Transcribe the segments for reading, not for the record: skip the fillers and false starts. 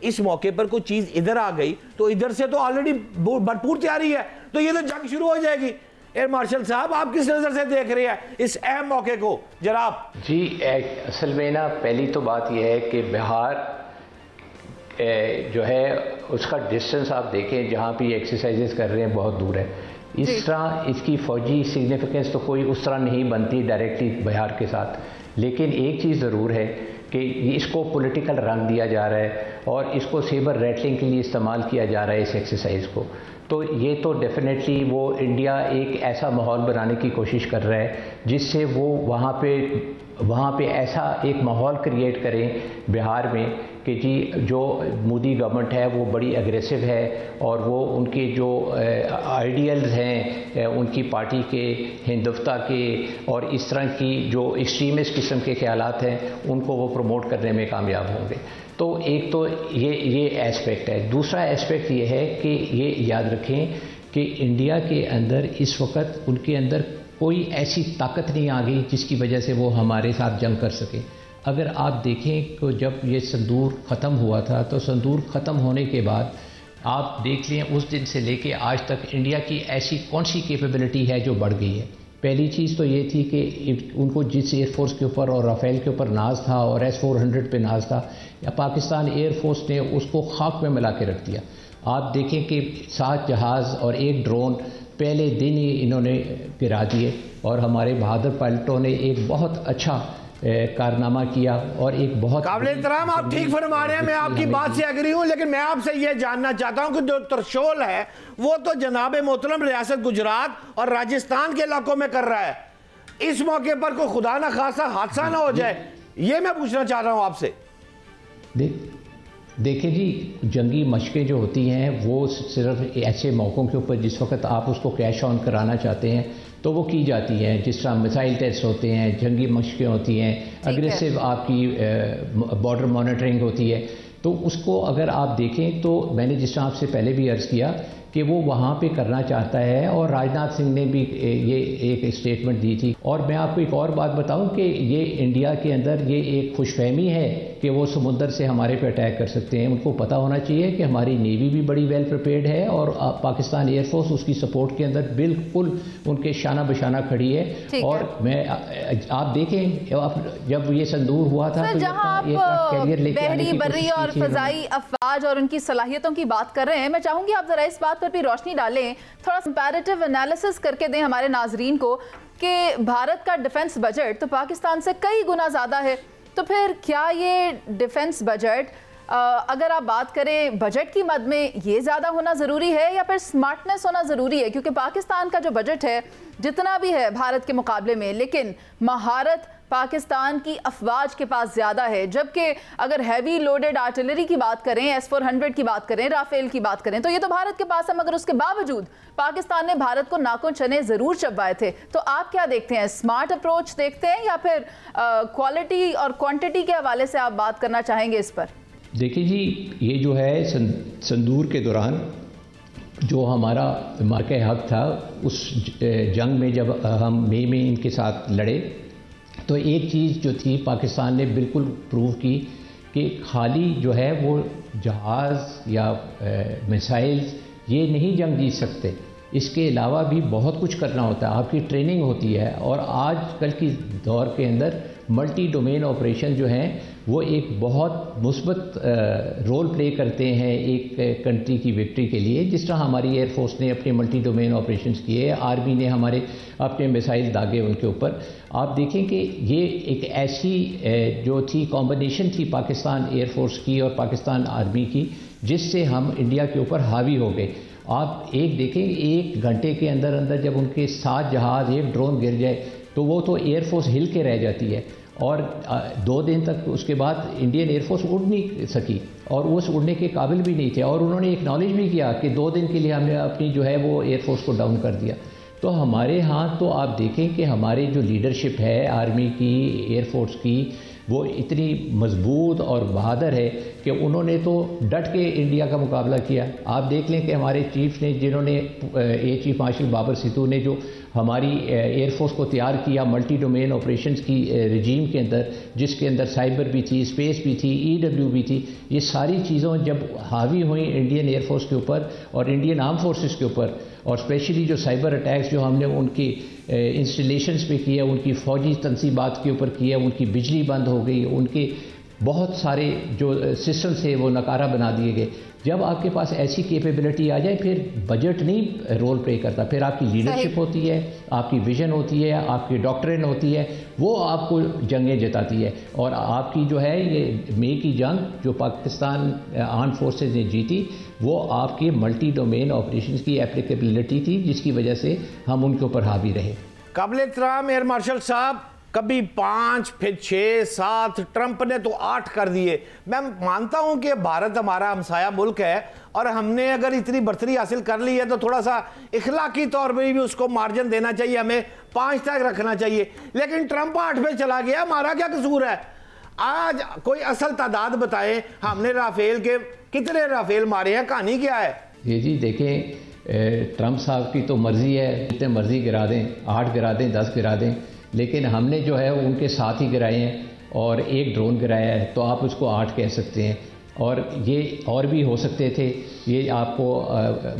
اس موقع پر کوئی چیز ادھر آ گئی تو ادھر سے تو آلریڈی بھرپور تیاری ہے، تو یہ تو جنگ شروع ہو جائے گی۔ ایئر مارشل صاحب آپ کس نظر سے دیکھ رہے ہیں اس اہم موقع کو جناب؟ جی اصل میں نا پہلی تو بات یہ ہے کہ بہار جو ہے اس کا ڈسٹنس آپ دیکھیں جہاں پہ یہ ایکسرسائزز کر رہے ہیں بہت دور ہے، اس طرح اس کی فوجی سگنیفیکنس تو کوئی اس طرح نہیں بنتی ڈائریکٹلی بہار کے ساتھ، لیکن ایک چیز ضرور ہے کہ اس کو پولیٹیکل رنگ دیا جا رہا ہے اور اس کو سیبر ریٹلنگ کے لیے استعمال کیا جا رہا ہے اس ایکسرسائز کو، تو یہ تو ڈیفینیٹلی وہ انڈیا ایک ایسا ماحول بنانے کی کوشش کر رہا ہے جس سے وہ وہاں پہ ایسا ایک ماحول کریٹ کریں بہار میں کہ جی جو مودی گورنمنٹ ہے وہ بڑی اگریسو ہے اور وہ ان کے جو آئیڈیلز ہیں ان کی پارٹی کے ہندوتوا کے اور اس طرح کی جو ایکسٹریمسٹ قسم کے خیالات ہیں ان کو وہ پروموٹ کرنے میں کامیاب ہوں گے۔ تو ایک تو یہ ایسپیکٹ ہے۔ دوسرا ایسپیکٹ یہ ہے کہ یہ یاد رکھیں کہ انڈیا کے اندر اس وقت ان کے اندر کوئی ایسی طاقت نہیں آ گئی جس کی وجہ سے وہ ہمارے ساتھ جنگ کر سکے۔ اگر آپ دیکھیں کہ جب یہ سندور ختم ہوا تھا تو سندور ختم ہونے کے بعد آپ دیکھ لیں اس دن سے لے کے آج تک انڈیا کی ایسی کون سی کیپیبلٹی ہے جو بڑھ گئی ہے۔ پہلی چیز تو یہ تھی کہ ان کو جس ایئر فورس کے اوپر اور رافیل کے اوپر ناز تھا اور S-400 پہ ناز تھا، یا پاکستان ایئر فورس نے اس کو خاک میں ملا کے رکھ دیا۔ آپ دیکھیں کہ 7 جہاز اور 1 ڈرون پہلے دن ہی انہوں نے گرا دیے اور ہمارے بہادر پائلٹوں نے ایک بہت اچھا کارنامہ کیا اور ایک بہت قابل احترام آپ ٹھیک فرما رہے ہیں، میں آپ کی بات سے اگری ہوں، لیکن میں آپ سے یہ جاننا چاہتا ہوں کہ جو ترشول ہے وہ تو جناب محترم ریاست گجرات اور راجستھان کے علاقوں میں کر رہا ہے، اس موقع پر کوئی خدا نہ خاصا حادثہ نہ ہو جائے، یہ میں پوچھنا چاہ رہا ہوں آپ سے۔ دیکھیں جی جنگی مشقیں جو ہوتی ہیں وہ صرف ایسے موقعوں کے اوپر جس وقت آپ اس کو کیش آن کرانا چاہتے ہیں تو وہ کی جاتی ہیں، جس طرح میزائل ٹیسٹ ہوتے ہیں، جنگی مشقیں ہوتی ہیں، اگریسو آپ کی بارڈر مانیٹرنگ ہوتی ہے، تو اس کو اگر آپ دیکھیں تو میں نے جس طرح آپ سے پہلے بھی عرض کیا کہ وہ وہاں پہ کرنا چاہتا ہے، اور راجناتھ سنگھ نے بھی یہ ایک اسٹیٹمنٹ دی تھی۔ اور میں آپ کو ایک اور بات بتاؤں کہ یہ انڈیا کے اندر یہ ایک خوش فہمی ہے کہ وہ سمندر سے ہمارے پہ اٹیک کر سکتے ہیں۔ ان کو پتہ ہونا چاہیے کہ ہماری نیوی بھی بڑی ویل پریپیئرڈ ہے اور پاکستان ایئر فورس اس کی سپورٹ کے اندر بالکل ان کے شانہ بشانہ کھڑی ہے۔ اور میں آپ دیکھیں جب یہ سندور ہوا تھا تو بحری بری اور فضائی افواج اور ان کی صلاحیتوں کی بات کر رہے ہیں، میں چاہوں گی آپ ذرا اس بات پر بھی روشنی ڈالیں، تھوڑا کمپیریٹیو انالیسس کر کے دیں ہمارے ناظرین کو کہ بھارت کا ڈیفنس بجٹ تو پاکستان سے کئی گنا زیادہ ہے، تو پھر کیا یہ ڈیفنس بجٹ اگر آپ بات کریں بجٹ کی مد میں یہ زیادہ ہونا ضروری ہے یا پھر سمارٹنس ہونا ضروری ہے؟ کیونکہ پاکستان کا جو بجٹ ہے جتنا بھی ہے بھارت کے مقابلے میں، لیکن مہارت پاکستان کی افواج کے پاس زیادہ ہے، جبکہ اگر ہیوی لوڈڈ آرٹلری کی بات کریں، S-400 کی بات کریں، رافیل کی بات کریں، تو یہ تو بھارت کے پاس ہے، مگر اس کے باوجود پاکستان نے بھارت کو ناکوں چنے ضرور چبائے تھے۔ تو آپ کیا دیکھتے ہیں، سمارٹ اپروچ دیکھتے ہیں یا پھر کوالٹی اور کوانٹٹی کے حوالے سے آپ بات کرنا چاہیں گے اس پر؟ دیکھیں جی یہ جو ہے سندور کے دوران جو ہمارا مارکہ حق تھا، اس جنگ میں جب ہم مئی میں ان کے ساتھ لڑے تو ایک چیز جو تھی پاکستان نے بالکل پروو کی کہ خالی جو ہے وہ جہاز یا میسائلز یہ نہیں جنگ جیت سکتے، اس کے علاوہ بھی بہت کچھ کرنا ہوتا ہے، آپ کی ٹریننگ ہوتی ہے، اور آج کل کی دور کے اندر ملٹی ڈومین آپریشن جو ہیں وہ ایک بہت مثبت رول پلے کرتے ہیں ایک کنٹری کی وکٹری کے لیے، جس طرح ہماری ایئر فورس نے اپنے ملٹی ڈومین آپریشنز کیے، آرمی نے ہمارے اپنے میسائل داغے ان کے اوپر۔ آپ دیکھیں کہ یہ ایک ایسی جو تھی کمبینیشن تھی پاکستان ایئر فورس کی اور پاکستان آرمی کی، جس سے ہم انڈیا کے اوپر حاوی ہو گئے۔ آپ ایک دیکھیں 1 گھنٹے کے اندر اندر جب ان کے 7 جہاز 1 ڈرون گر جائے تو وہ تو ایئر فورس ہل کے رہ جاتی ہے، اور 2 دن تک اس کے بعد انڈین ایئر فورس اڑ نہیں سکی اور وہ اڑنے کے قابل بھی نہیں تھے، اور انہوں نے ایکنالج بھی کیا کہ 2 دن کے لیے ہم نے اپنی جو ہے وہ ایئر فورس کو ڈاؤن کر دیا۔ تو ہمارے ہاں تو آپ دیکھیں کہ ہماری جو لیڈرشپ ہے آرمی کی، ایئر فورس کی، وہ اتنی مضبوط اور بہادر ہے کہ انہوں نے تو ڈٹ کے انڈیا کا مقابلہ کیا۔ آپ دیکھ لیں کہ ہمارے چیف نے، جنہوں نے چیف مارشل بابر سدھو نے جو ہماری ایئر فورس کو تیار کیا ملٹی ڈومین آپریشنز کی رجیم کے اندر، جس کے اندر سائبر بھی تھی، اسپیس بھی تھی، EW بھی تھی. یہ ساری چیزوں جب حاوی ہوئیں انڈین ایئر فورس کے اوپر اور انڈین آرم فورسز کے اوپر، اور اسپیشلی جو سائبر اٹیکس جو ہم نے ان کی انسٹالیشنز پہ کیا، ان کی فوجی تنصیبات کے اوپر کیا، ان کی بجلی بند ہو گئی، ان کے بہت سارے جو سسٹم تھے وہ ناکارہ بنا دیے گئے. جب آپ کے پاس ایسی کیپیبلٹی آ جائے پھر بجٹ نہیں رول پلے کرتا، پھر آپ کی لیڈرشپ ہوتی ہے، آپ کی ویژن ہوتی ہے، آپ کی ڈاکٹرن ہوتی ہے، وہ آپ کو جنگیں جتاتی ہے. اور آپ کی جو ہے یہ مئی کی جنگ جو پاکستان آرم فورسز نے جیتی، وہ آپ کے ملٹی ڈومین آپریشنز کی اپلیکیبلٹی تھی، جس کی وجہ سے ہم ان کے اوپر حاوی رہے. قابل احترام ایئر مارشل صاحب، کبھی 5 پھر 6 7 ٹرمپ نے تو 8 کر دیے. میں مانتا ہوں کہ بھارت ہمارا ہمسایہ ملک ہے اور ہم نے اگر اتنی برتری حاصل کر لی ہے تو تھوڑا سا اخلاقی طور پہ بھی اس کو مارجن دینا چاہیے، ہمیں 5 تک رکھنا چاہیے. لیکن ٹرمپ 8 پہ چلا گیا، ہمارا کیا قصور ہے؟ آج کوئی اصل تعداد بتائیں، ہم نے رافیل کے کتنے رافیل مارے ہیں، کہانی کیا ہے؟ جی دیکھیں، ٹرمپ صاحب کی تو مرضی ہے، جتنے مرضی گرا دیں، 8 گرا دیں، 10 گرا دیں، لیکن ہم نے جو ہے ان کے ساتھ ہی گرائے ہیں اور ایک ڈرون گرایا ہے، تو آپ اس کو 8 کہہ سکتے ہیں. اور یہ اور بھی ہو سکتے تھے. یہ آپ کو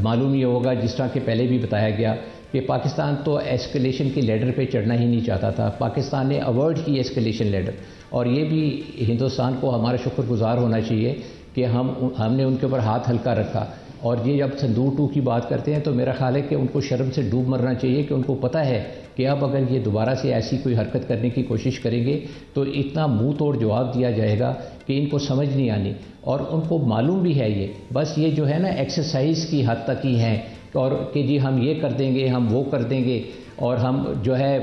معلوم ہی ہوگا، جس طرح کہ پہلے بھی بتایا گیا کہ پاکستان تو ایسکلیشن کی لیڈر پہ چڑھنا ہی نہیں چاہتا تھا. پاکستان نے اوائڈ کی ایسکلیشن لیڈر، اور یہ بھی ہندوستان کو ہمارا شکر گزار ہونا چاہیے کہ ہم نے ان کے اوپر ہاتھ ہلکا رکھا. اور یہ جب سندور 2 کی بات کرتے ہیں تو میرا خیال ہے کہ ان کو شرم سے ڈوب مرنا چاہیے، کہ ان کو پتہ ہے کہ اب اگر یہ دوبارہ سے ایسی کوئی حرکت کرنے کی کوشش کریں گے تو اتنا منہ توڑ جواب دیا جائے گا کہ ان کو سمجھ نہیں آنی. اور ان کو معلوم بھی ہے، یہ بس یہ جو ہے نا ایکسرسائز کی حد تک ہی ہیں، اور کہ جی ہم یہ کر دیں گے، ہم وہ کر دیں گے، اور ہم جو ہے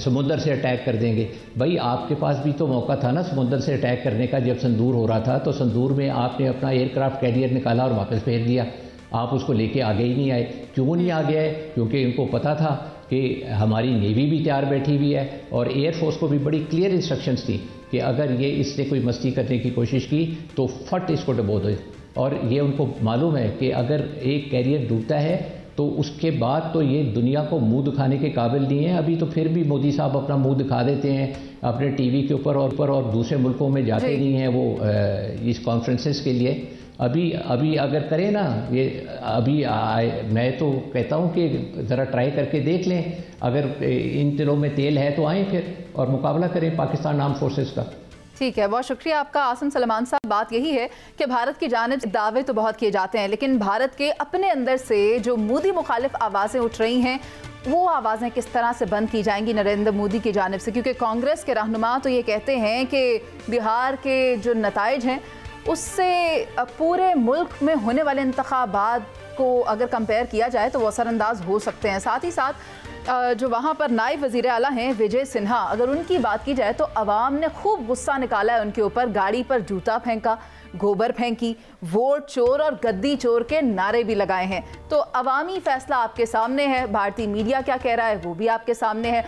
سمندر سے اٹیک کر دیں گے. بھائی آپ کے پاس بھی تو موقع تھا نا سمندر سے اٹیک کرنے کا. جب سندور ہو رہا تھا تو سندور میں آپ نے اپنا ایئر کرافٹ کیریئر نکالا اور واپس بھیج دیا. آپ اس کو لے کے آگے ہی نہیں آئے. کیوں نہیں آگے آئے؟ کیونکہ ان کو پتہ تھا کہ ہماری نیوی بھی تیار بیٹھی ہوئی ہے، اور ایئر فورس کو بھی بڑی کلیئر انسٹرکشنز تھی کہ اگر یہ اس سے کوئی مستی کرنے کی کوشش کی تو فٹ اس کو ڈبو دے. اور یہ ان کو معلوم ہے کہ اگر ایک کیریئر ڈوبتا ہے تو اس کے بعد تو یہ دنیا کو منہ دکھانے کے قابل نہیں ہے. ابھی تو پھر بھی مودی صاحب اپنا منہ دکھا دیتے ہیں اپنے ٹی وی کے اوپر اور دوسرے ملکوں میں جاتے نہیں ہیں وہ اس کانفرنسز کے لیے. ابھی اگر کریں نا یہ میں تو کہتا ہوں کہ ذرا ٹرائی کر کے دیکھ لیں. اگر ان دلوں میں تیل ہے تو آئیں پھر اور مقابلہ کریں پاکستان آرم فورسز کا. ٹھیک ہے، بہت شکریہ آپ کا عاصم سلمان صاحب. بات یہی ہے کہ بھارت کی جانب سے دعوے تو بہت کیے جاتے ہیں، لیکن بھارت کے اپنے اندر سے جو مودی مخالف آوازیں اٹھ رہی ہیں وہ آوازیں کس طرح سے بند کی جائیں گی نریندر مودی کی جانب سے؟ کیونکہ کانگریس کے رہنما تو یہ کہتے ہیں کہ بہار کے جو نتائج ہیں اس سے پورے ملک میں ہونے والے انتخابات کو اگر کمپیئر کیا جائے تو وہ اثر انداز ہو سکتے ہیں. ساتھ ہی ساتھ جو وہاں پر نائب وزیر اعلیٰ ہیں وجے سنہا، اگر ان کی بات کی جائے تو عوام نے خوب غصہ نکالا ہے ان کے اوپر. گاڑی پر جوتا پھینکا، گوبر پھینکی، ووٹ چور اور گدی چور کے نعرے بھی لگائے ہیں. تو عوامی فیصلہ آپ کے سامنے ہے، بھارتی میڈیا کیا کہہ رہا ہے وہ بھی آپ کے سامنے ہے.